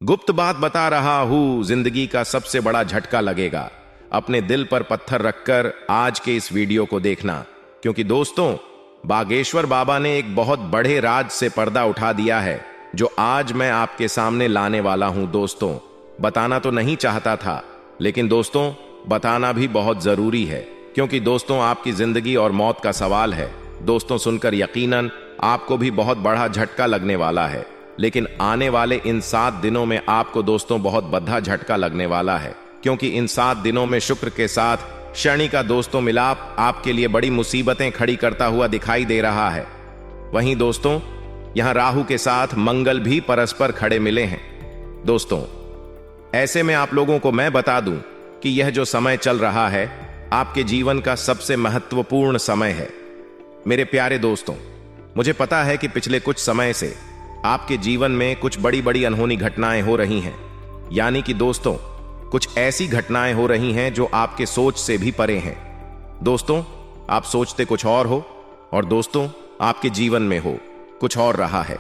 गुप्त बात बता रहा हूं, जिंदगी का सबसे बड़ा झटका लगेगा। अपने दिल पर पत्थर रखकर आज के इस वीडियो को देखना, क्योंकि दोस्तों बागेश्वर बाबा ने एक बहुत बड़े राज से पर्दा उठा दिया है, जो आज मैं आपके सामने लाने वाला हूं। दोस्तों बताना तो नहीं चाहता था, लेकिन दोस्तों बताना भी बहुत जरूरी है, क्योंकि दोस्तों आपकी जिंदगी और मौत का सवाल है। दोस्तों सुनकर यकीनन आपको भी बहुत बड़ा झटका लगने वाला है, लेकिन आने वाले इन 7 दिनों में आपको दोस्तों बहुत बड़ा झटका लगने वाला है, क्योंकि इन 7 दिनों में शुक्र के साथ शनि का दोस्तों मिलाप आपके लिए बड़ी मुसीबतें खड़ी करता हुआ दिखाई दे रहा है। वहीं दोस्तों यहां राहु के साथ मंगल भी परस्पर खड़े मिले हैं। दोस्तों ऐसे में आप लोगों को मैं बता दूं कि यह जो समय चल रहा है आपके जीवन का सबसे महत्वपूर्ण समय है। मेरे प्यारे दोस्तों, मुझे पता है कि पिछले कुछ समय से आपके जीवन में कुछ बड़ी बड़ी अनहोनी घटनाएं हो रही हैं, यानी कि दोस्तों कुछ ऐसी घटनाएं हो रही हैं जो आपके सोच से भी परे हैं। दोस्तों आप सोचते कुछ और हो और दोस्तों आपके जीवन में हो कुछ और रहा है।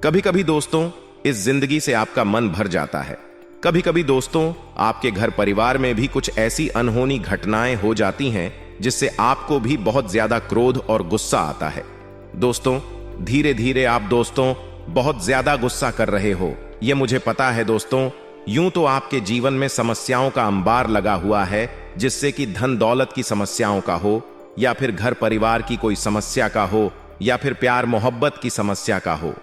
कभी कभी दोस्तों इस जिंदगी से आपका मन भर जाता है। कभी कभी दोस्तों आपके घर परिवार में भी कुछ ऐसी अनहोनी घटनाएं हो जाती हैं जिससे आपको भी बहुत ज्यादा क्रोध और गुस्सा आता है। दोस्तों धीरे धीरे आप दोस्तों बहुत ज्यादा गुस्सा कर रहे हो, यह मुझे पता है। दोस्तों यूं तो आपके जीवन में समस्याओं का अंबार लगा हुआ है, जिससे कि धन दौलत की समस्याओं का हो, या फिर घर परिवार की कोई समस्या का हो, या फिर प्यार मोहब्बत की समस्या का हो।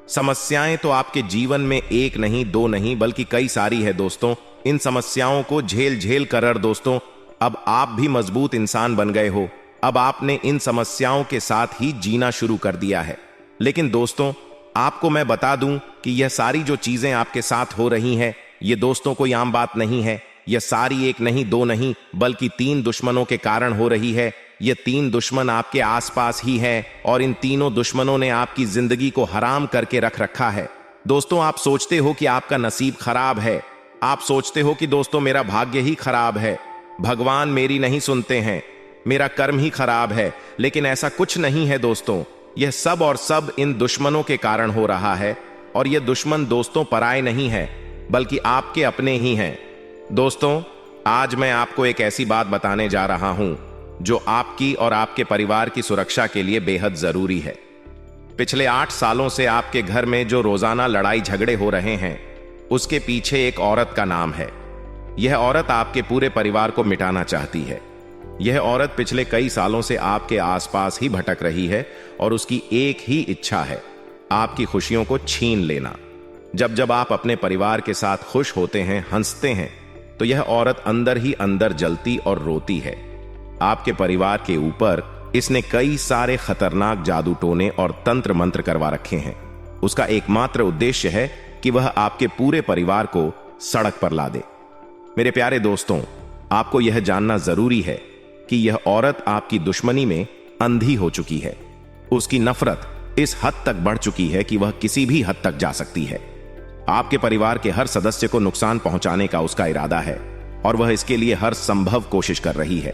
समस्याएं तो आपके जीवन में एक नहीं दो नहीं बल्कि कई सारी है। दोस्तों इन समस्याओं को झेल झेल कर दोस्तों अब आप भी मजबूत इंसान बन गए हो। अब आपने इन समस्याओं के साथ ही जीना शुरू कर दिया है। लेकिन दोस्तों आपको मैं बता दूं कि यह सारी जो चीजें आपके साथ हो रही हैं, ये दोस्तों कोई आम बात नहीं है। यह सारी एक नहीं दो नहीं बल्कि 3 दुश्मनों के कारण हो रही है। ये 3 दुश्मन आपके आसपास ही हैं और इन तीनों दुश्मनों ने आपकी जिंदगी को हराम करके रख रखा है। दोस्तों आप सोचते हो कि आपका नसीब खराब है, आप सोचते हो कि दोस्तों मेरा भाग्य ही खराब है, भगवान मेरी नहीं सुनते हैं, मेरा कर्म ही खराब है। लेकिन ऐसा कुछ नहीं है दोस्तों, यह सब और सब इन दुश्मनों के कारण हो रहा है। और यह दुश्मन दोस्तों पराए नहीं है बल्कि आपके अपने ही हैं। दोस्तों आज मैं आपको एक ऐसी बात बताने जा रहा हूं जो आपकी और आपके परिवार की सुरक्षा के लिए बेहद जरूरी है। पिछले 8 सालों से आपके घर में जो रोजाना लड़ाई झगड़े हो रहे हैं, उसके पीछे एक औरत का नाम है। यह औरत आपके पूरे परिवार को मिटाना चाहती है। यह औरत पिछले कई सालों से आपके आसपास ही भटक रही है और उसकी एक ही इच्छा है, आपकी खुशियों को छीन लेना। जब जब आप अपने परिवार के साथ खुश होते हैं, हंसते हैं, तो यह औरत अंदर ही अंदर जलती और रोती है। आपके परिवार के ऊपर इसने कई सारे खतरनाक जादू टोने और तंत्र मंत्र करवा रखे हैं। उसका एकमात्र उद्देश्य है कि वह आपके पूरे परिवार को सड़क पर ला दे। मेरे प्यारे दोस्तों आपको यह जानना जरूरी है कि यह औरत आपकी दुश्मनी में अंधी हो चुकी है। उसकी नफरत इस हद तक बढ़ चुकी है कि वह किसी भी हद तक जा सकती है। आपके परिवार के हर सदस्य को नुकसान पहुंचाने का उसका इरादा है और वह इसके लिए हर संभव कोशिश कर रही है।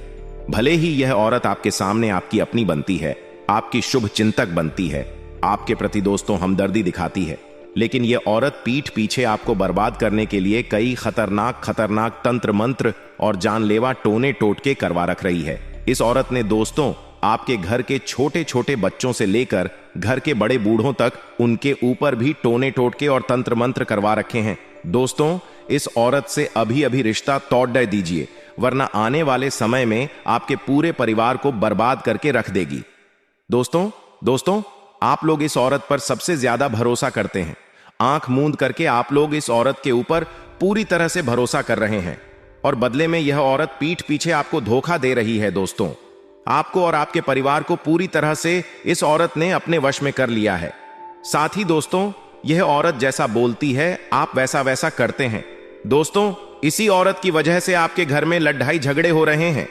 भले ही यह औरत आपके सामने आपकी अपनी बनती है, आपकी शुभ चिंतक बनती है, आपके प्रति दोस्तों हमदर्दी दिखाती है, लेकिन यह औरत पीठ पीछे आपको बर्बाद करने के लिए कई खतरनाक तंत्र मंत्र और जानलेवा टोने टोटके करवा रख रही है। इस औरत ने दोस्तों आपके घर के छोटे छोटे बच्चों से लेकर घर के बड़े बूढ़ों तक उनके ऊपर भी टोने टोटके और तंत्र मंत्र करवा रखे हैं। दोस्तों इस औरत से अभी अभी रिश्ता तोड़ दीजिए, वरना आने वाले समय में आपके पूरे परिवार को बर्बाद करके रख देगी। दोस्तों आप लोग इस औरत पर सबसे ज्यादा भरोसा करते हैं। आंख मूंद करके आप लोग इस औरत के ऊपर पूरी तरह से भरोसा कर रहे हैं और बदले में यह औरत पीठ पीछे आपको धोखा दे रही है। दोस्तों आपको और आपके परिवार को पूरी तरह से इस औरत ने अपने वश में कर लिया है। साथ ही दोस्तों यह औरत जैसा बोलती है आप वैसा वैसा करते हैं। दोस्तों इसी औरत की वजह से आपके घर में लड़ाई झगड़े हो रहे हैं।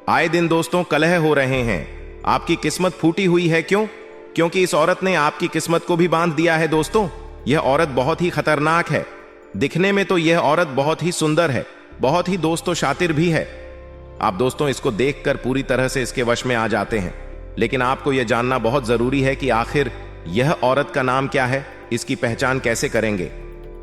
आए दिन दोस्तों कलह हो रहे हैं। आपकी किस्मत फूटी हुई है। क्योंकि इस औरत ने आपकी किस्मत को भी बांध दिया है। दोस्तों यह औरत बहुत ही खतरनाक है। दिखने में तो यह औरत बहुत ही सुंदर है, बहुत ही दोस्तों शातिर भी है। आप दोस्तों इसको देखकर पूरी तरह से इसके वश में आ जाते हैं। लेकिन आपको यह जानना बहुत जरूरी है कि आखिर यह औरत का नाम क्या है, इसकी पहचान कैसे करेंगे।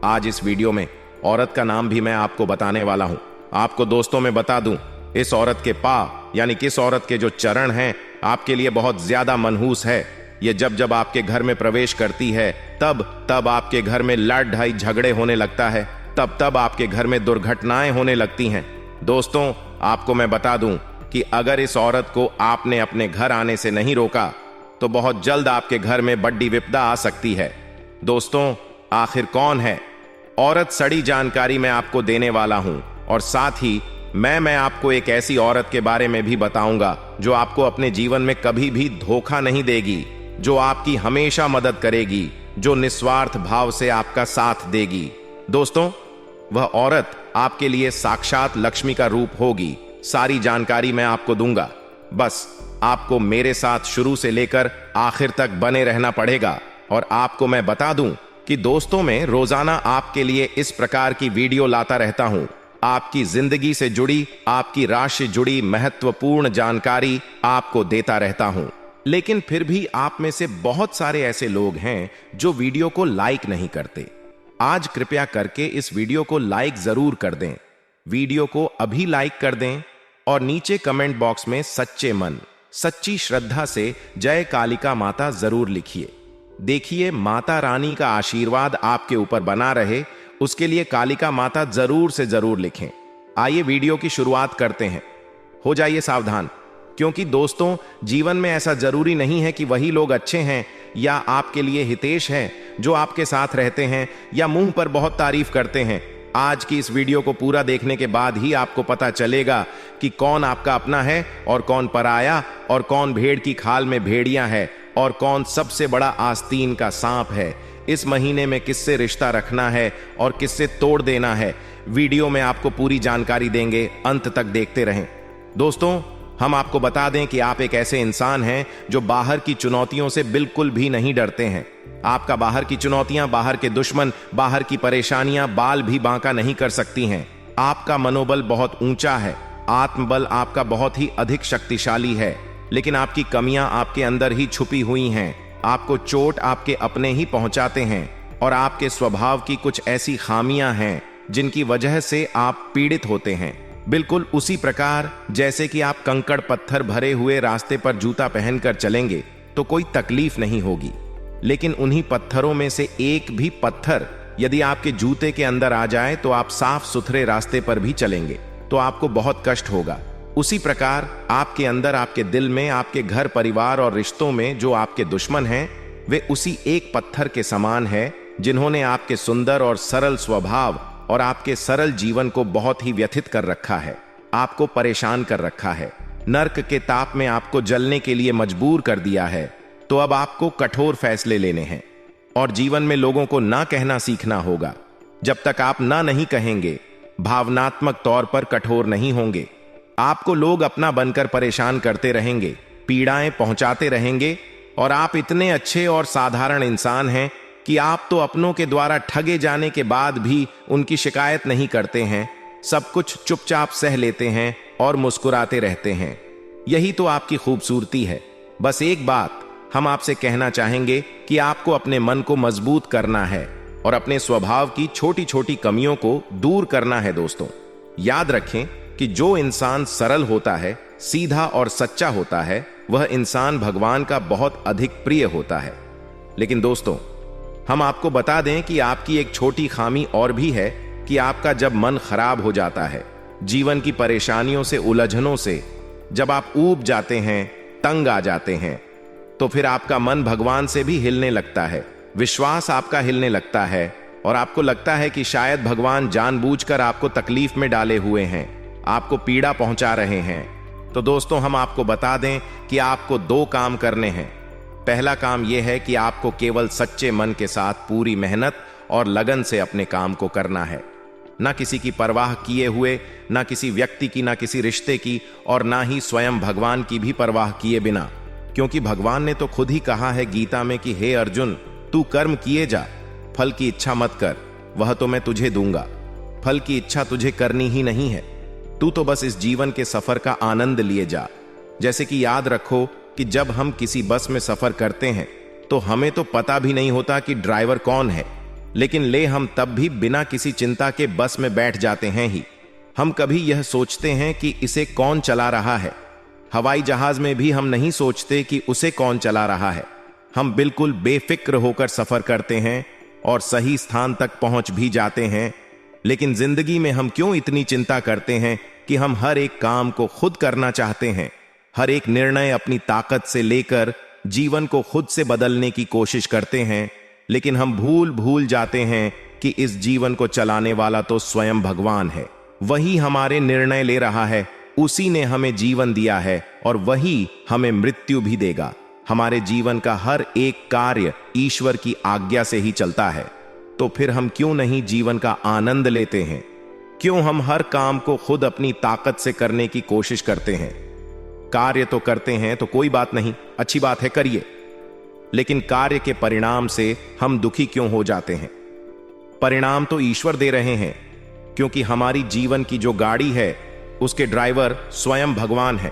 आज इस वीडियो में औरत का नाम भी मैं आपको बताने वाला हूं। आपको दोस्तों में बता दूं, इस औरत के पा यानी किस औरत के जो चरण हैं आपके लिए बहुत ज्यादा मनहूस है। ये जब जब आपके घर में प्रवेश करती है तब तब आपके घर में लड़ ढाई झगड़े होने लगता है, तब तब आपके घर में दुर्घटनाएं होने लगती हैं। दोस्तों, आपको मैं बता दूं कि अगर इस औरत को आपने अपने घर आने से नहीं रोका तो बहुत जल्द आपके घर में बड़ी विपदा आ सकती है। दोस्तों, आखिर कौन है औरत? सड़ी जानकारी मैं आपको देने वाला हूं और साथ ही मैं आपको एक ऐसी औरत के बारे में भी बताऊंगा जो आपको अपने जीवन में कभी भी धोखा नहीं देगी, जो आपकी हमेशा मदद करेगी, जो निस्वार्थ भाव से आपका साथ देगी। दोस्तों, वह औरत आपके लिए साक्षात लक्ष्मी का रूप होगी। सारी जानकारी मैं आपको दूंगा, बस आपको मेरे साथ शुरू से लेकर आखिर तक बने रहना पड़ेगा। और आपको मैं बता दूं कि दोस्तों, मैं रोजाना आपके लिए इस प्रकार की वीडियो लाता रहता हूं। आपकी जिंदगी से जुड़ी, आपकी राशि जुड़ी महत्वपूर्ण जानकारी आपको देता रहता हूं। लेकिन फिर भी आप में से बहुत सारे ऐसे लोग हैं जो वीडियो को लाइक नहीं करते। आज कृपया करके इस वीडियो को लाइक जरूर कर दें। वीडियो को अभी लाइक कर दें और नीचे कमेंट बॉक्स में सच्चे मन, सच्ची श्रद्धा से जय कालिका माता जरूर लिखिए। देखिए, माता रानी का आशीर्वाद आपके ऊपर बना रहे, उसके लिए कालिका माता जरूर से जरूर लिखें। आइए वीडियो की शुरुआत करते हैं। हो जाइए सावधान, क्योंकि दोस्तों, जीवन में ऐसा जरूरी नहीं है कि वही लोग अच्छे हैं या आपके लिए हितेश हैं जो आपके साथ रहते हैं या मुंह पर बहुत तारीफ करते हैं। आज की इस वीडियो को पूरा देखने के बाद ही आपको पता चलेगा कि कौन आपका अपना है और कौन पराया, और कौन भेड़ की खाल में भेड़िया है और कौन सबसे बड़ा आस्तीन का सांप है। इस महीने में किससे रिश्ता रखना है और किससे तोड़ देना है, वीडियो में आपको पूरी जानकारी देंगे। अंत तक देखते रहें। दोस्तों, हम आपको बता दें कि आप एक ऐसे इंसान हैं जो बाहर की चुनौतियों से बिल्कुल भी नहीं डरते हैं। आपका बाहर की चुनौतियां, बाहर के दुश्मन, बाहर की परेशानियां बाल भी बांका नहीं कर सकती हैं। आपका मनोबल बहुत ऊंचा है, आत्मबल आपका बहुत ही अधिक शक्तिशाली है, लेकिन आपकी कमियां आपके अंदर ही छुपी हुई हैं। आपको चोट आपके अपने ही पहुंचाते हैं और आपके स्वभाव की कुछ ऐसी खामियां हैं जिनकी वजह से आप पीड़ित होते हैं। बिल्कुल उसी प्रकार जैसे कि आप कंकड़ पत्थर भरे हुए रास्ते पर जूता पहनकर चलेंगे तो कोई तकलीफ नहीं होगी, लेकिन उन्हीं पत्थरों में से एक भी पत्थर यदि आपके जूते के अंदर आ जाए तो आप साफ सुथरे रास्ते पर भी चलेंगे तो आपको बहुत कष्ट होगा। उसी प्रकार आपके अंदर, आपके दिल में, आपके घर परिवार और रिश्तों में जो आपके दुश्मन हैं वे उसी एक पत्थर के समान है जिन्होंने आपके सुंदर और सरल स्वभाव और आपके सरल जीवन को बहुत ही व्यथित कर रखा है, आपको परेशान कर रखा है, नर्क के ताप में आपको जलने के लिए मजबूर कर दिया है। तो अब आपको कठोर फैसले लेने हैं और जीवन में लोगों को ना कहना सीखना होगा। जब तक आप ना नहीं कहेंगे, भावनात्मक तौर पर कठोर नहीं होंगे, आपको लोग अपना बनकर परेशान करते रहेंगे, पीड़ाएं पहुंचाते रहेंगे और आप इतने अच्छे और साधारण इंसान हैं कि आप तो अपनों के द्वारा ठगे जाने के बाद भी उनकी शिकायत नहीं करते हैं, सब कुछ चुपचाप सह लेते हैं और मुस्कुराते रहते हैं। यही तो आपकी खूबसूरती है। बस एक बात हम आपसे कहना चाहेंगे कि आपको अपने मन को मजबूत करना है और अपने स्वभाव की छोटी छोटी कमियों को दूर करना है। दोस्तों, याद रखें कि जो इंसान सरल होता है, सीधा और सच्चा होता है, वह इंसान भगवान का बहुत अधिक प्रिय होता है। लेकिन दोस्तों, हम आपको बता दें कि आपकी एक छोटी खामी और भी है कि आपका जब मन खराब हो जाता है, जीवन की परेशानियों से, उलझनों से जब आप ऊब जाते हैं, तंग आ जाते हैं, तो फिर आपका मन भगवान से भी हिलने लगता है, विश्वास आपका हिलने लगता है और आपको लगता है कि शायद भगवान जानबूझकर आपको तकलीफ में डाले हुए हैं, आपको पीड़ा पहुंचा रहे हैं। तो दोस्तों, हम आपको बता दें कि आपको दो काम करने हैं। पहला काम यह है कि आपको केवल सच्चे मन के साथ पूरी मेहनत और लगन से अपने काम को करना है, ना किसी की परवाह किए हुए, ना किसी व्यक्ति की, ना किसी रिश्ते की और ना ही स्वयं भगवान की भी परवाह किए बिना, क्योंकि भगवान ने तो खुद ही कहा है गीता में कि हे अर्जुन, तू कर्म किए जा, फल की इच्छा मत कर, वह तो मैं तुझे दूंगा। फल की इच्छा तुझे करनी ही नहीं है, तू तो बस इस जीवन के सफर का आनंद लिए जा। जैसे कि याद रखो कि जब हम किसी बस में सफर करते हैं तो हमें तो पता भी नहीं होता कि ड्राइवर कौन है, लेकिन ले हम तब भी बिना किसी चिंता के बस में बैठ जाते हैं ही। हम कभी यह सोचते हैं कि इसे कौन चला रहा है। हवाई जहाज में भी हम नहीं सोचते कि उसे कौन चला रहा है। हम बिल्कुल बेफिक्र होकर सफर करते हैं और सही स्थान तक पहुंच भी जाते हैं। लेकिन जिंदगी में हम क्यों इतनी चिंता करते हैं कि हम हर एक काम को खुद करना चाहते हैं, हर एक निर्णय अपनी ताकत से लेकर जीवन को खुद से बदलने की कोशिश करते हैं। लेकिन हम भूल जाते हैं कि इस जीवन को चलाने वाला तो स्वयं भगवान है। वही हमारे निर्णय ले रहा है, उसी ने हमें जीवन दिया है और वही हमें मृत्यु भी देगा। हमारे जीवन का हर एक कार्य ईश्वर की आज्ञा से ही चलता है। तो फिर हम क्यों नहीं जीवन का आनंद लेते हैं? क्यों हम हर काम को खुद अपनी ताकत से करने की कोशिश करते हैं? कार्य तो करते हैं तो कोई बात नहीं, अच्छी बात है, करिए। लेकिन कार्य के परिणाम से हम दुखी क्यों हो जाते हैं? परिणाम तो ईश्वर दे रहे हैं, क्योंकि हमारी जीवन की जो गाड़ी है उसके ड्राइवर स्वयं भगवान है।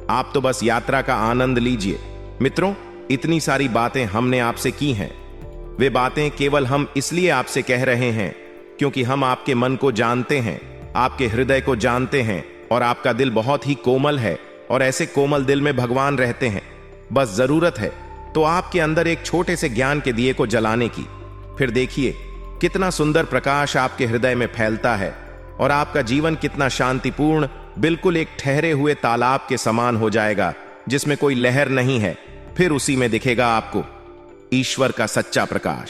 आप तो बस यात्रा का आनंद लीजिए। मित्रों, इतनी सारी बातें हमने आपसे की हैं। वे बातें केवल हम इसलिए आपसे कह रहे हैं क्योंकि हम आपके मन को जानते हैं, आपके हृदय को जानते हैं और आपका दिल बहुत ही कोमल है और ऐसे कोमल दिल में भगवान रहते हैं। बस जरूरत है तो आपके अंदर एक छोटे से ज्ञान के दिए को जलाने की। फिर देखिए कितना सुंदर प्रकाश आपके हृदय में फैलता है और आपका जीवन कितना शांतिपूर्ण, बिल्कुल एक ठहरे हुए तालाब के समान हो जाएगा जिसमें कोई लहर नहीं है। फिर उसी में दिखेगा आपको ईश्वर का सच्चा प्रकाश।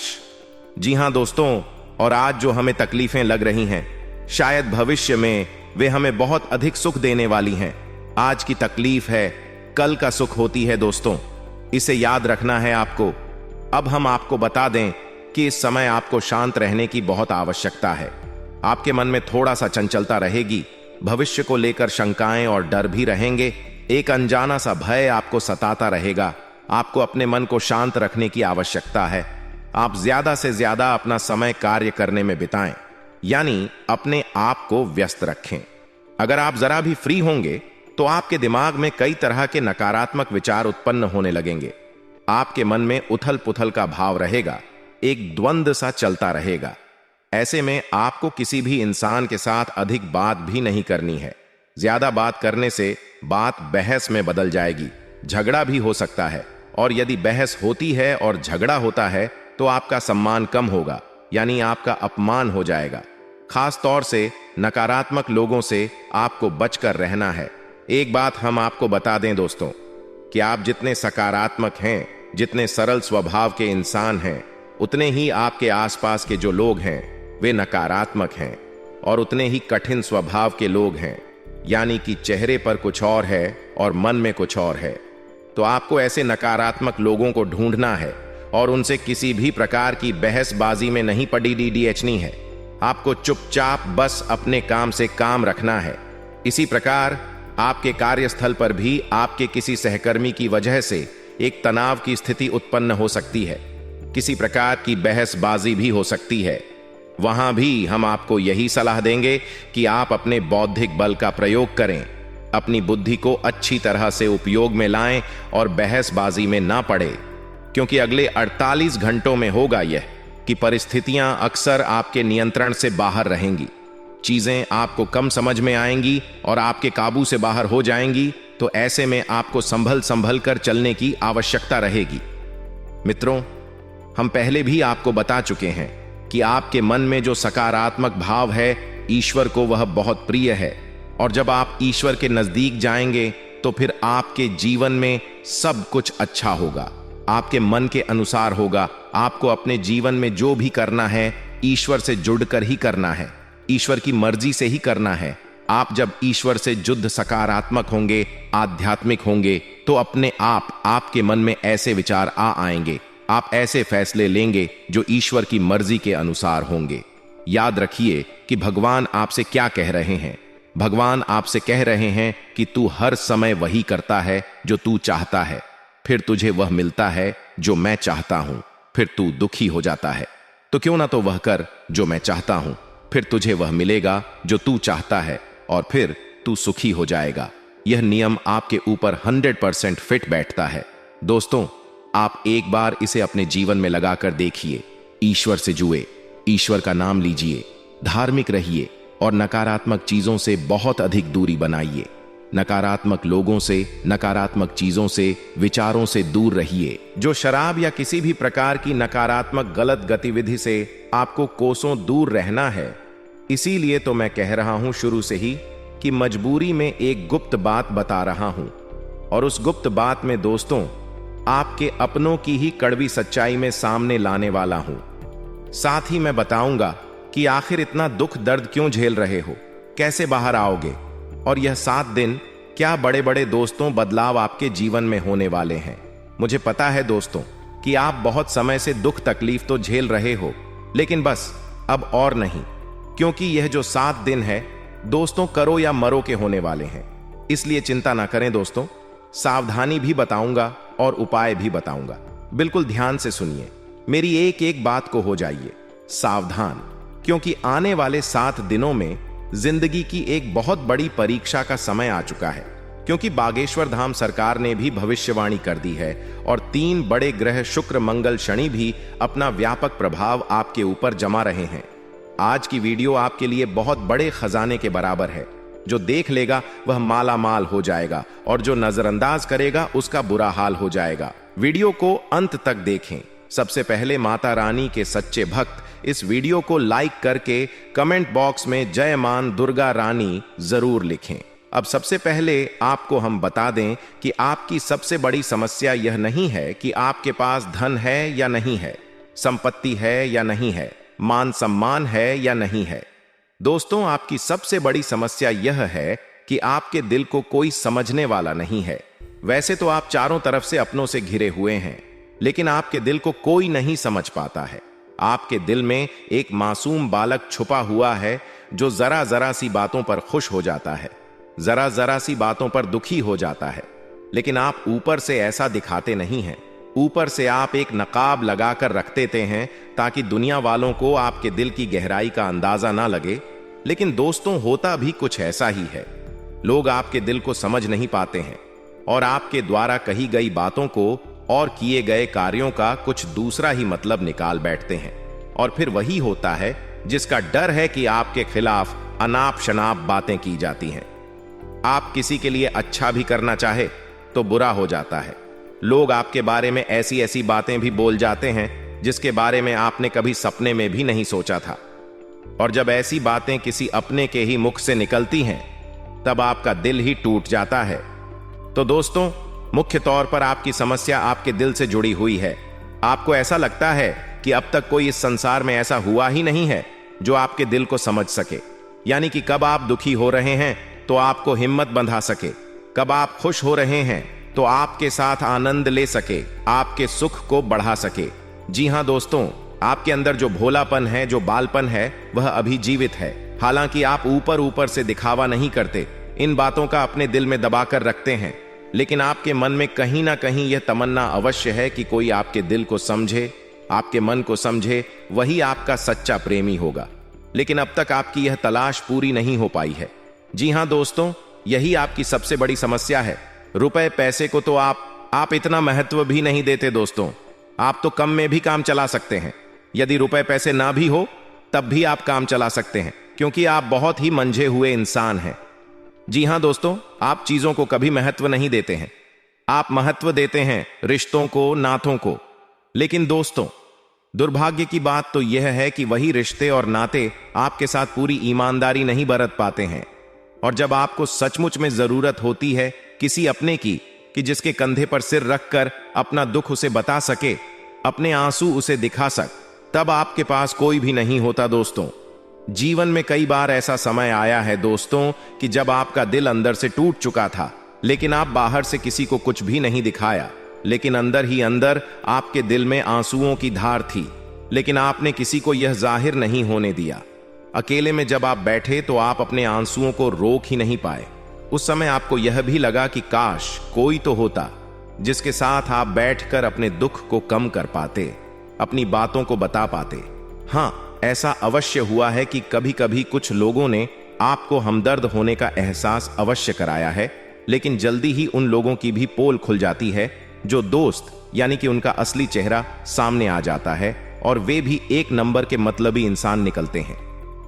जी हां दोस्तों, और आज जो हमें तकलीफें लग रही हैं, शायद भविष्य में वे हमें बहुत अधिक सुख देने वाली हैं। आज की तकलीफ है, कल का सुख होती है दोस्तों, इसे याद रखना है आपको। अब हम आपको बता दें कि इस समय आपको शांत रहने की बहुत आवश्यकता है। आपके मन में थोड़ा सा चंचलता रहेगी, भविष्य को लेकर शंकाएं और डर भी रहेंगे, एक अनजाना सा भय आपको सताता रहेगा। आपको अपने मन को शांत रखने की आवश्यकता है। आप ज्यादा से ज्यादा अपना समय कार्य करने में बिताएं, यानी अपने आप को व्यस्त रखें। अगर आप जरा भी फ्री होंगे तो आपके दिमाग में कई तरह के नकारात्मक विचार उत्पन्न होने लगेंगे। आपके मन में उथल पुथल का भाव रहेगा, एक द्वंद्व सा चलता रहेगा। ऐसे में आपको किसी भी इंसान के साथ अधिक बात भी नहीं करनी है। ज्यादा बात करने से बात बहस में बदल जाएगी, झगड़ा भी हो सकता है। और यदि बहस होती है और झगड़ा होता है तो आपका सम्मान कम होगा, यानी आपका अपमान हो जाएगा। खास तौर से नकारात्मक लोगों से आपको बचकर रहना है। एक बात हम आपको बता दें दोस्तों, कि आप जितने सकारात्मक हैं, जितने सरल स्वभाव के इंसान हैं, उतने ही आपके आसपास के जो लोग हैं वे नकारात्मक हैं और उतने ही कठिन स्वभाव के लोग हैं, यानी कि चेहरे पर कुछ और है और मन में कुछ और है। तो आपको ऐसे नकारात्मक लोगों को ढूंढना है और उनसे किसी भी प्रकार की बहसबाजी में नहीं पड़नी है। आपको चुपचाप बस अपने काम से काम रखना है। इसी प्रकार आपके कार्यस्थल पर भी आपके किसी सहकर्मी की वजह से एक तनाव की स्थिति उत्पन्न हो सकती है, किसी प्रकार की बहसबाजी भी हो सकती है। वहां भी हम आपको यही सलाह देंगे कि आप अपने बौद्धिक बल का प्रयोग करें, अपनी बुद्धि को अच्छी तरह से उपयोग में लाएं और बहसबाजी में ना पड़े, क्योंकि अगले 48 घंटों में होगा यह कि परिस्थितियां अक्सर आपके नियंत्रण से बाहर रहेंगी। चीजें आपको कम समझ में आएंगी और आपके काबू से बाहर हो जाएंगी। तो ऐसे में आपको संभल कर चलने की आवश्यकता रहेगी। मित्रों, हम पहले भी आपको बता चुके हैं कि आपके मन में जो सकारात्मक भाव है, ईश्वर को वह बहुत प्रिय है। और जब आप ईश्वर के नजदीक जाएंगे तो फिर आपके जीवन में सब कुछ अच्छा होगा, आपके मन के अनुसार होगा। आपको अपने जीवन में जो भी करना है ईश्वर से जुड़कर ही करना है, ईश्वर की मर्जी से ही करना है। आप जब ईश्वर से जुड़ सकारात्मक होंगे, आध्यात्मिक होंगे, तो अपने आप आपके मन में ऐसे विचार आएंगे, आप ऐसे फैसले लेंगे जो ईश्वर की मर्जी के अनुसार होंगे। याद रखिए कि भगवान आपसे क्या कह रहे हैं। भगवान आपसे कह रहे हैं कि तू हर समय वही करता है जो तू चाहता है, फिर तुझे वह मिलता है जो मैं चाहता हूं, फिर तू दुखी हो जाता है। तो क्यों ना तो वह कर जो मैं चाहता हूं, फिर तुझे वह मिलेगा जो तू चाहता है और फिर तू सुखी हो जाएगा। यह नियम आपके ऊपर 100% फिट बैठता है। दोस्तों, आप एक बार इसे अपने जीवन में लगाकर देखिए। ईश्वर से जुए, ईश्वर का नाम लीजिए, धार्मिक रहिए और नकारात्मक चीजों से बहुत अधिक दूरी बनाइए। नकारात्मक लोगों से, नकारात्मक चीजों से, विचारों से दूर रहिए। जो शराब या किसी भी प्रकार की नकारात्मक गलत गतिविधि से आपको कोसों दूर रहना है। इसीलिए तो मैं कह रहा हूं शुरू से ही कि मजबूरी में एक गुप्त बात बता रहा हूं, और उस गुप्त बात में दोस्तों आपके अपनों की ही कड़वी सच्चाई में सामने लाने वाला हूं। साथ ही मैं बताऊंगा कि आखिर इतना दुख दर्द क्यों झेल रहे हो, कैसे बाहर आओगे, और यह 7 दिन क्या बड़े बड़े दोस्तों बदलाव आपके जीवन में होने वाले हैं। मुझे पता है दोस्तों कि आप बहुत समय से दुख तकलीफ तो झेल रहे हो, लेकिन बस अब और नहीं, क्योंकि यह जो 7 दिन है दोस्तों करो या मरो के होने वाले हैं। इसलिए चिंता ना करें दोस्तों, सावधानी भी बताऊंगा और उपाय भी बताऊंगा। बिल्कुल ध्यान से सुनिए, मेरी एक एक बात को हो जाइए सावधान, क्योंकि आने वाले 7 दिनों में जिंदगी की एक बहुत बड़ी परीक्षा का समय आ चुका है। क्योंकि बागेश्वर धाम सरकार ने भी भविष्यवाणी कर दी है और 3 बड़े ग्रह शुक्र मंगल शनि भी अपना व्यापक प्रभाव आपके ऊपर जमा रहे हैं। आज की वीडियो आपके लिए बहुत बड़े खजाने के बराबर है। जो देख लेगा वह माला माल हो जाएगा और जो नजरअंदाज करेगा उसका बुरा हाल हो जाएगा। वीडियो को अंत तक देखें। सबसे पहले माता रानी के सच्चे भक्त इस वीडियो को लाइक करके कमेंट बॉक्स में जय मान दुर्गा रानी जरूर लिखें। अब सबसे पहले आपको हम बता दें कि आपकी सबसे बड़ी समस्या यह नहीं है कि आपके पास धन है या नहीं है, संपत्ति है या नहीं है, मान सम्मान है या नहीं है। दोस्तों आपकी सबसे बड़ी समस्या यह है कि आपके दिल को कोई समझने वाला नहीं है। वैसे तो आप चारों तरफ से अपनों से घिरे हुए हैं, लेकिन आपके दिल को कोई नहीं समझ पाता है। आपके दिल में एक मासूम बालक छुपा हुआ है जो जरा जरा सी बातों पर खुश हो जाता है, जरा जरा सी बातों पर दुखी हो जाता है। लेकिन आप ऊपर से ऐसा दिखाते नहीं हैं। ऊपर से आप एक नकाब लगाकर रख देते हैं ताकि दुनिया वालों को आपके दिल की गहराई का अंदाजा ना लगे। लेकिन दोस्तों होता भी कुछ ऐसा ही है। लोग आपके दिल को समझ नहीं पाते हैं और आपके द्वारा कही गई बातों को और किए गए कार्यों का कुछ दूसरा ही मतलब निकाल बैठते हैं। और फिर वही होता है जिसका डर है कि आपके खिलाफ अनाप शनाप बातें की जाती हैं। आप किसी के लिए अच्छा भी करना चाहे तो बुरा हो जाता है। लोग आपके बारे में ऐसी ऐसी बातें भी बोल जाते हैं जिसके बारे में आपने कभी सपने में भी नहीं सोचा था। और जब ऐसी बातें किसी अपने के ही मुख से निकलती हैं तब आपका दिल ही टूट जाता है। तो दोस्तों मुख्य तौर पर आपकी समस्या आपके दिल से जुड़ी हुई है। आपको ऐसा लगता है कि अब तक कोई इस संसार में ऐसा हुआ ही नहीं है जो आपके दिल को समझ सके। यानी कि कब आप दुखी हो रहे हैं तो आपको हिम्मत बंधा सके, कब आप खुश हो रहे हैं तो आपके साथ आनंद ले सके, आपके सुख को बढ़ा सके। जी हां दोस्तों, आपके अंदर जो भोलापन है, जो बालपन है, वह अभी जीवित है। हालांकि आप ऊपर ऊपर से दिखावा नहीं करते, इन बातों का अपने दिल में दबाकर रखते हैं, लेकिन आपके मन में कहीं ना कहीं यह तमन्ना अवश्य है कि कोई आपके दिल को समझे, आपके मन को समझे, वही आपका सच्चा प्रेमी होगा। लेकिन अब तक आपकी यह तलाश पूरी नहीं हो पाई है। जी हां दोस्तों, यही आपकी सबसे बड़ी समस्या है। रुपए पैसे को तो आप इतना महत्व भी नहीं देते दोस्तों। आप तो कम में भी काम चला सकते हैं। यदि रुपए पैसे ना भी हो तब भी आप काम चला सकते हैं, क्योंकि आप बहुत ही मंझे हुए इंसान हैं। जी हां दोस्तों, आप चीजों को कभी महत्व नहीं देते हैं। आप महत्व देते हैं रिश्तों को, नातों को। लेकिन दोस्तों दुर्भाग्य की बात तो यह है कि वही रिश्ते और नाते आपके साथ पूरी ईमानदारी नहीं बरत पाते हैं। और जब आपको सचमुच में जरूरत होती है किसी अपने की, कि जिसके कंधे पर सिर रखकर अपना दुख उसे बता सके, अपने आंसू उसे दिखा सक, तब आपके पास कोई भी नहीं होता दोस्तों। जीवन में कई बार ऐसा समय आया है दोस्तों कि जब आपका दिल अंदर से टूट चुका था, लेकिन आप बाहर से किसी को कुछ भी नहीं दिखाया, लेकिन अंदर ही अंदर आपके दिल में आंसुओं की धार थी, लेकिन आपने किसी को यह जाहिर नहीं होने दिया। अकेले में जब आप बैठे तो आप अपने आंसुओं को रोक ही नहीं पाए। उस समय आपको यह भी लगा कि काश कोई तो होता जिसके साथ आप बैठकर अपने दुख को कम कर पाते, अपनी बातों को बता पाते। हां, ऐसा अवश्य हुआ है कि कभी कभी कुछ लोगों ने आपको हमदर्द होने का एहसास अवश्य कराया है, लेकिन जल्दी ही उन लोगों की भी पोल खुल जाती है जो दोस्त यानी कि उनका असली चेहरा सामने आ जाता है और वे भी एक नंबर के मतलबी इंसान निकलते हैं,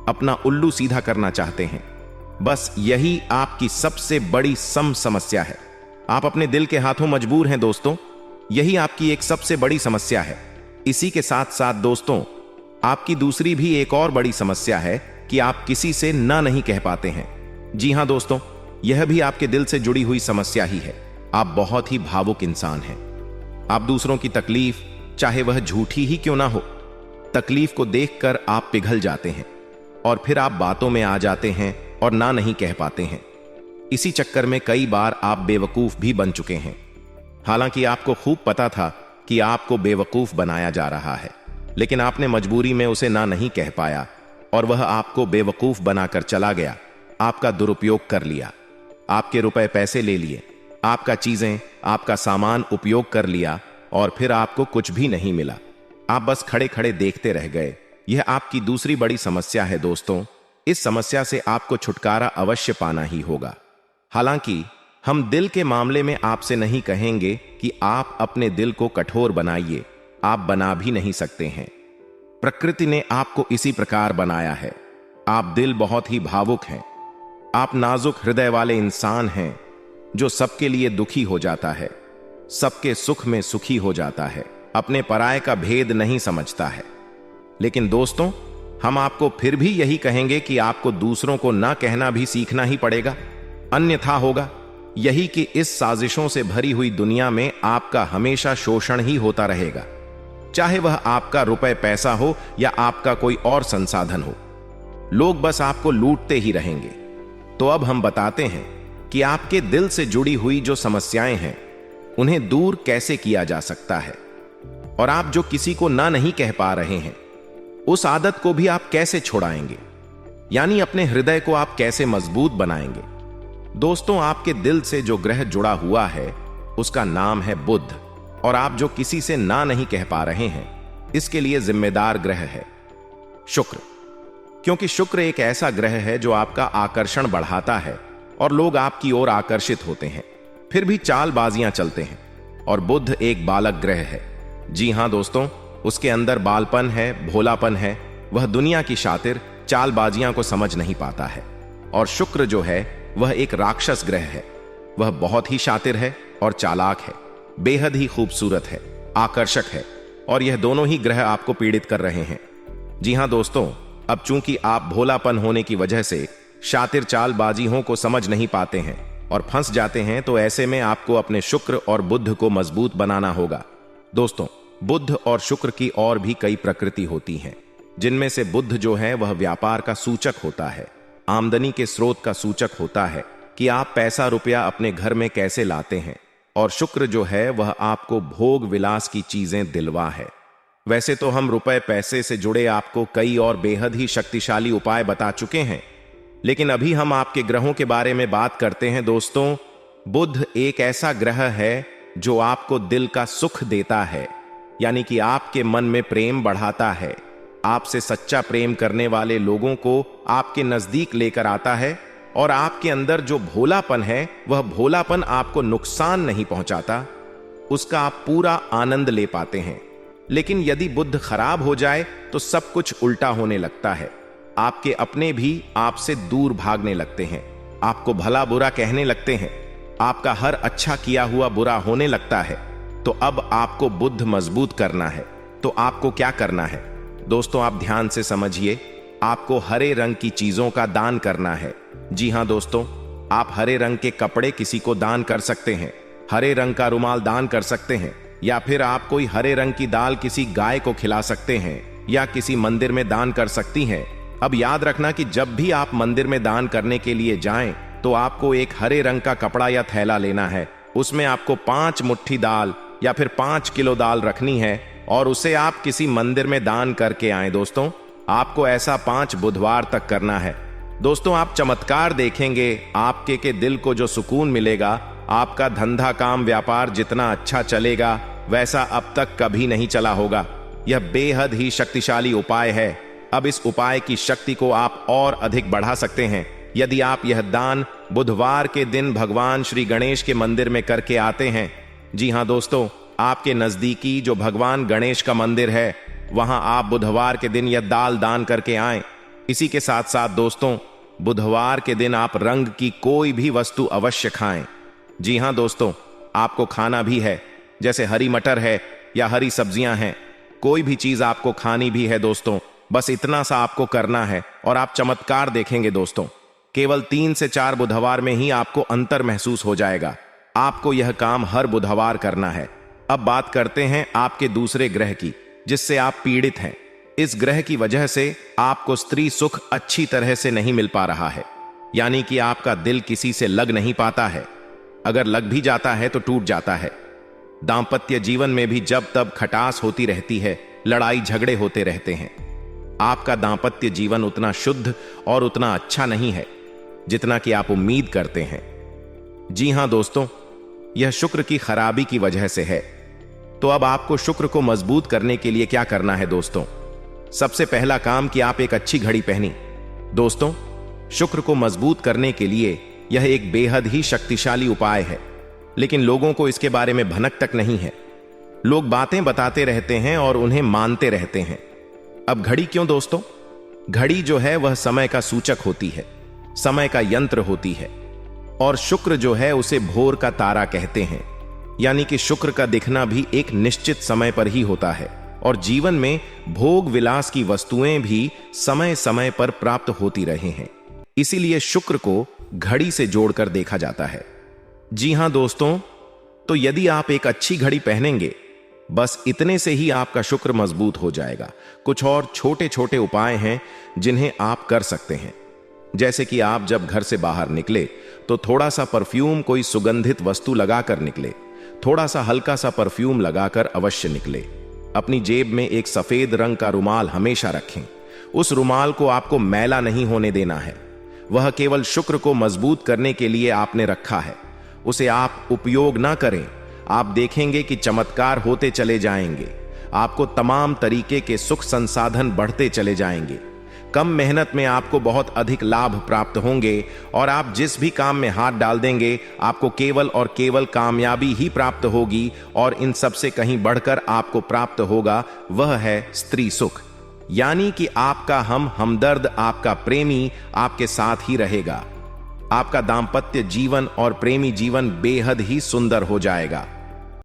अपना उल्लू सीधा करना चाहते हैं। बस यही आपकी सबसे बड़ी समस्या है। आप अपने दिल के हाथों मजबूर हैं दोस्तों, यही आपकी एक सबसे बड़ी समस्या है। इसी के साथ साथ दोस्तों, आपकी दूसरी भी एक और बड़ी समस्या है कि आप किसी से ना नहीं कह पाते हैं। जी हां दोस्तों, यह भी आपके दिल से जुड़ी हुई समस्या ही है। आप बहुत ही भावुक इंसान हैं। आप दूसरों की तकलीफ, चाहे वह झूठी ही क्यों ना हो, तकलीफ को देखकर आप पिघल जाते हैं और फिर आप बातों में आ जाते हैं और ना नहीं कह पाते हैं। इसी चक्कर में कई बार आप बेवकूफ भी बन चुके हैं। हालांकि आपको खूब पता था कि आपको बेवकूफ बनाया जा रहा है, लेकिन आपने मजबूरी में उसे ना नहीं कह पाया और वह आपको बेवकूफ बनाकर चला गया। आपका दुरुपयोग कर लिया, आपके रुपए पैसे ले लिए, आपका चीजें, आपका सामान उपयोग कर लिया और फिर आपको कुछ भी नहीं मिला। आप बस खड़े खड़े देखते रह गए। यह आपकी दूसरी बड़ी समस्या है दोस्तों। इस समस्या से आपको छुटकारा अवश्य पाना ही होगा। हालांकि हम दिल के मामले में आपसे नहीं कहेंगे कि आप अपने दिल को कठोर बनाइए, आप बना भी नहीं सकते हैं। प्रकृति ने आपको इसी प्रकार बनाया है। आप दिल बहुत ही भावुक हैं। आप नाजुक हृदय वाले इंसान हैं जो सबके लिए दुखी हो जाता है, सबके सुख में सुखी हो जाता है, अपने पराये का भेद नहीं समझता है। लेकिन दोस्तों, हम आपको फिर भी यही कहेंगे कि आपको दूसरों को ना कहना भी सीखना ही पड़ेगा, अन्यथा होगा यही कि इस साजिशों से भरी हुई दुनिया में आपका हमेशा शोषण ही होता रहेगा, चाहे वह आपका रुपए पैसा हो या आपका कोई और संसाधन हो। लोग बस आपको लूटते ही रहेंगे। तो अब हम बताते हैं कि आपके दिल से जुड़ी हुई जो समस्याएं हैं उन्हें दूर कैसे किया जा सकता है, और आप जो किसी को ना नहीं कह पा रहे हैं उस आदत को भी आप कैसे छुड़ाएंगे, यानी अपने हृदय को आप कैसे मजबूत बनाएंगे। दोस्तों, आपके दिल से जो ग्रह जुड़ा हुआ है उसका नाम है बुध, और आप जो किसी से ना नहीं कह पा रहे हैं इसके लिए जिम्मेदार ग्रह है शुक्र। क्योंकि शुक्र एक ऐसा ग्रह है जो आपका आकर्षण बढ़ाता है और लोग आपकी ओर आकर्षित होते हैं, फिर भी चालबाजियां चलते हैं। और बुध एक बालक ग्रह है। जी हां दोस्तों, उसके अंदर बालपन है, भोलापन है। वह दुनिया की शातिर चालबाजियां को समझ नहीं पाता है। और शुक्र जो है वह एक राक्षस ग्रह है। वह बहुत ही शातिर है और चालाक है, बेहद ही खूबसूरत है, आकर्षक है, और यह दोनों ही ग्रह आपको पीड़ित कर रहे हैं। जी हां दोस्तों, अब चूंकि आप भोलापन होने की वजह से शातिर चालबाजियों को समझ नहीं पाते हैं और फंस जाते हैं, तो ऐसे में आपको अपने शुक्र और बुध को मजबूत बनाना होगा। दोस्तों, बुध और शुक्र की और भी कई प्रकृति होती हैं, जिनमें से बुध जो है वह व्यापार का सूचक होता है, आमदनी के स्रोत का सूचक होता है कि आप पैसा रुपया अपने घर में कैसे लाते हैं। और शुक्र जो है वह आपको भोग विलास की चीजें दिलवा है। वैसे तो हम रुपए पैसे से जुड़े आपको कई और बेहद ही शक्तिशाली उपाय बता चुके हैं, लेकिन अभी हम आपके ग्रहों के बारे में बात करते हैं। दोस्तों, बुध एक ऐसा ग्रह है जो आपको दिल का सुख देता है, यानी कि आपके मन में प्रेम बढ़ाता है, आपसे सच्चा प्रेम करने वाले लोगों को आपके नजदीक लेकर आता है, और आपके अंदर जो भोलापन है वह भोलापन आपको नुकसान नहीं पहुंचाता, उसका आप पूरा आनंद ले पाते हैं। लेकिन यदि बुध खराब हो जाए तो सब कुछ उल्टा होने लगता है। आपके अपने भी आपसे दूर भागने लगते हैं, आपको भला बुरा कहने लगते हैं, आपका हर अच्छा किया हुआ बुरा होने लगता है। तो अब आपको बुध मजबूत करना है, तो आपको क्या करना है दोस्तों, आप ध्यान से समझिए। आपको हरे रंग की चीजों का दान करना है। जी हां दोस्तों, आप हरे रंग के कपड़े किसी को दान कर सकते हैं, हरे रंग का रुमाल दान कर सकते हैं, या फिर आप कोई हरे रंग की दाल किसी गाय को खिला सकते हैं या किसी मंदिर में दान कर सकती हैं। अब याद रखना कि जब भी आप मंदिर में दान करने के लिए जाएं तो आपको एक हरे रंग का कपड़ा या थैला लेना है। उसमें आपको 5 मुट्ठी दाल या फिर 5 किलो दाल रखनी है और उसे आप किसी मंदिर में दान करके आए। दोस्तों, आपको ऐसा 5 बुधवार तक करना है। दोस्तों, आप चमत्कार देखेंगे, आपके के दिल को जो सुकून मिलेगा, आपका धंधा काम व्यापार जितना अच्छा चलेगा वैसा अब तक कभी नहीं चला होगा। यह बेहद ही शक्तिशाली उपाय है। अब इस उपाय की शक्ति को आप और अधिक बढ़ा सकते हैं यदि आप यह दान बुधवार के दिन भगवान श्री गणेश के मंदिर में करके आते हैं। जी हां दोस्तों, आपके नजदीकी जो भगवान गणेश का मंदिर है वहां आप बुधवार के दिन यह दाल दान करके आएं। इसी के साथ साथ दोस्तों, बुधवार के दिन आप रंग की कोई भी वस्तु अवश्य खाएं। जी हां दोस्तों, आपको खाना भी है, जैसे हरी मटर है या हरी सब्जियां हैं, कोई भी चीज आपको खानी भी है दोस्तों। बस इतना सा आपको करना है और आप चमत्कार देखेंगे दोस्तों। केवल 3 से 4 बुधवार में ही आपको अंतर महसूस हो जाएगा। आपको यह काम हर बुधवार करना है। अब बात करते हैं आपके दूसरे ग्रह की, जिससे आप पीड़ित हैं। इस ग्रह की वजह से आपको स्त्री सुख अच्छी तरह से नहीं मिल पा रहा है, यानी कि आपका दिल किसी से लग नहीं पाता है। अगर लग भी जाता है तो टूट जाता है। दांपत्य जीवन में भी जब तब खटास होती रहती है, लड़ाई झगड़े होते रहते हैं। आपका दांपत्य जीवन उतना शुद्ध और उतना अच्छा नहीं है जितना कि आप उम्मीद करते हैं। जी हां दोस्तों, यह शुक्र की खराबी की वजह से है। तो अब आपको शुक्र को मजबूत करने के लिए क्या करना है दोस्तों? सबसे पहला काम कि आप एक अच्छी घड़ी पहनी। दोस्तों, शुक्र को मजबूत करने के लिए यह एक बेहद ही शक्तिशाली उपाय है, लेकिन लोगों को इसके बारे में भनक तक नहीं है। लोग बातें बताते रहते हैं और उन्हें मानते रहते हैं। अब घड़ी क्यों दोस्तों? घड़ी जो है वह समय का सूचक होती है, समय का यंत्र होती है, और शुक्र जो है उसे भोर का तारा कहते हैं। यानी कि शुक्र का दिखना भी एक निश्चित समय पर ही होता है, और जीवन में भोग विलास की वस्तुएं भी समय समय पर प्राप्त होती रहे हैं। इसीलिए शुक्र को घड़ी से जोड़कर देखा जाता है। जी हां दोस्तों, तो यदि आप एक अच्छी घड़ी पहनेंगे, बस इतने से ही आपका शुक्र मजबूत हो जाएगा। कुछ और छोटे छोटे उपाय हैं जिन्हें आप कर सकते हैं। जैसे कि आप जब घर से बाहर निकले तो थोड़ा सा परफ्यूम, कोई सुगंधित वस्तु लगाकर निकले। थोड़ा सा हल्का सा परफ्यूम लगाकर अवश्य निकले। अपनी जेब में एक सफेद रंग का रुमाल हमेशा रखें। उस रुमाल को आपको मैला नहीं होने देना है। वह केवल शुक्र को मजबूत करने के लिए आपने रखा है। उसे आप उपयोग ना करें। आप देखेंगे कि चमत्कार होते चले जाएंगे। आपको तमाम तरीके के सुख संसाधन बढ़ते चले जाएंगे। कम मेहनत में आपको बहुत अधिक लाभ प्राप्त होंगे, और आप जिस भी काम में हाथ डाल देंगे आपको केवल और केवल कामयाबी ही प्राप्त होगी। और इन सब से कहीं बढ़कर आपको प्राप्त होगा वह है स्त्री सुख। यानी कि आपका हमदर्द, आपका प्रेमी आपके साथ ही रहेगा। आपका दांपत्य जीवन और प्रेमी जीवन बेहद ही सुंदर हो जाएगा।